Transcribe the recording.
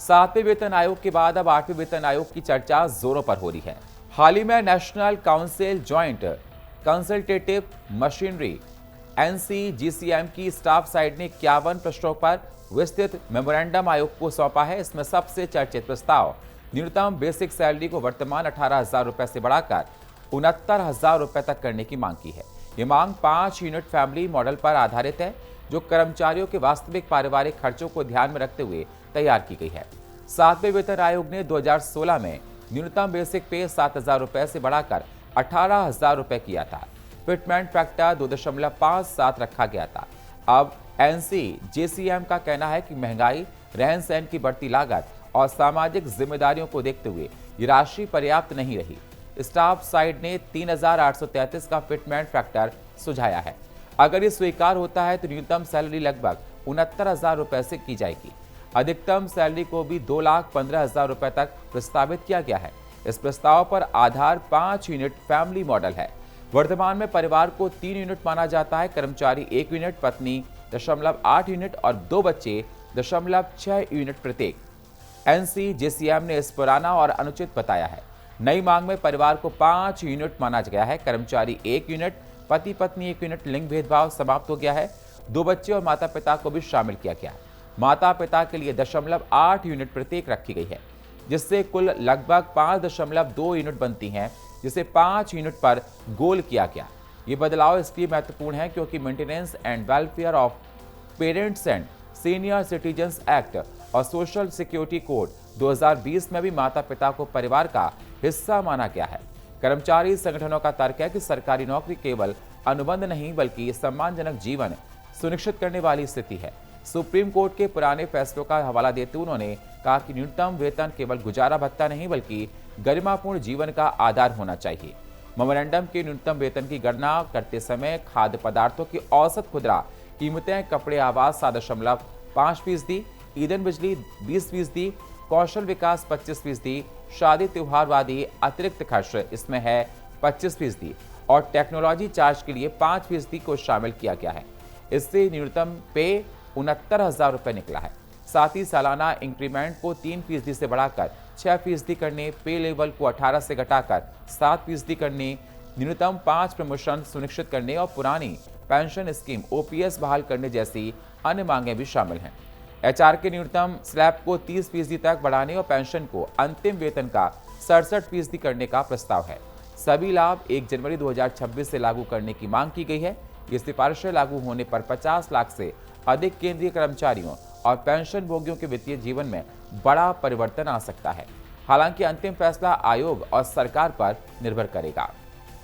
7वें वेतन आयोग के बाद अब 8वें वेतन आयोग की चर्चा जोरों पर हो रही है। हाल ही में national council joint consultative machinery NCGCM की स्टाफ साइड ने 51 प्रश्नों पर विस्तृत मेमोरेंडम आयोग को सौंपा है। इसमें सबसे चर्चित प्रस्ताव न्यूनतम बेसिक सैलरी को वर्तमान 18,000 रुपए से बढ़ाकर 69,000 रुपए तक करने की मांग की है। ये मांग 5 यूनिट फैमिली मॉडल पर आधारित है, जो कर्मचारियों के वास्तविक पारिवारिक खर्चों को ध्यान में रखते हुए तैयार की गई है। 7वें वेतन आयोग ने 2016 में न्यूनतम बेसिक पे 7,000 रुपए से बढ़ाकर 18,000 रुपए किया था। फिटमेंट फैक्टर 2.57 रखा गया था। अब NCGCM का कहना है कि महंगाई, रहन सहन की बढ़ती लागत और सामाजिक जिम्मेदारियों को देखते हुए ये राशि पर्याप्त नहीं रही। स्टाफ साइड ने 3,833 का फिटमेंट फैक्टर सुझाया है। अगर ये स्वीकार होता है तो न्यूनतम सैलरी लगभग 69,000 रुपए से की जाएगी। अधिकतम सैलरी को भी 2,15,000 रुपए तक प्रस्तावित किया गया है। इस प्रस्ताव पर आधार 5 यूनिट फैमिली मॉडल है। वर्तमान में परिवार को 3 यूनिट माना जाता है। कर्मचारी 1 यूनिट, पत्नी 0.8 यूनिट और 2 बच्चे 0.6 यूनिट प्रत्येक। NCGCM ने इस पुराना और अनुचित बताया है। नई मांग में परिवार को 5 यूनिट माना गया है। कर्मचारी 1 यूनिट, पति पत्नी 1 यूनिट। लिंग भेदभाव समाप्त हो गया है। 2 बच्चे और माता पिता को भी शामिल किया गया। माता पिता के लिए 0.8 यूनिट प्रत्येक रखी गई है, जिससे कुल लगभग 5.2 यूनिट बनती हैं, जिसे 5 यूनिट पर गोल किया गया। ये बदलाव इसलिए महत्वपूर्ण है क्योंकि maintenance and welfare of parents and senior citizens act और सोशल सिक्योरिटी कोड 2020 में भी माता पिता को परिवार का हिस्सा माना गया है। कर्मचारी संगठनों का तर्क है कि सरकारी नौकरी केवल अनुबंध नहीं बल्कि सम्मानजनक जीवन सुनिश्चित करने वाली स्थिति है। सुप्रीम कोर्ट के पुराने फैसलों का हवाला देते हुए उन्होंने कहा कि न्यूनतम वेतन केवल गुजारा भत्ता नहीं बल्कि गरिमापूर्ण जीवन का आधार होना चाहिए। मेमोरेंडम के न्यूनतम वेतन की गणना करते समय खाद्य पदार्थों की औसत खुदरा कीमतें, कपड़े, आवास 7.5%, ईंधन बिजली 20%, कौशल विकास 25%, शादी त्योहार आदि अतिरिक्त खर्च इसमें है 25% और टेक्नोलॉजी चार्ज के लिए 5% को शामिल किया गया है। इससे न्यूनतम पे 69,000 रुपए निकला है। साथ ही सालाना इंक्रीमेंट को 3% से बढ़ाकर 6% करने, पे लेवल को 18 से घटाकर 7% करने, न्यूनतम 5 प्रमोशन सुनिश्चित करने और पुरानी पेंशन स्कीम OPS बहाल करने जैसी अन्य मांगें भी शामिल हैं। HR के न्यूनतम स्लैब को 30% तक बढ़ाने और पेंशन को अंतिम वेतन का 67% करने का प्रस्ताव है। सभी लाभ 1 जनवरी 2026 से लागू करने की मांग की गई है। ये सिफारिशें लागू होने पर 50 लाख से अधिक केंद्रीय कर्मचारियों और पेंशन भोगियों के वित्तीय जीवन में बड़ा परिवर्तन आ सकता है। हालांकि अंतिम फैसला आयोग और सरकार पर निर्भर करेगा।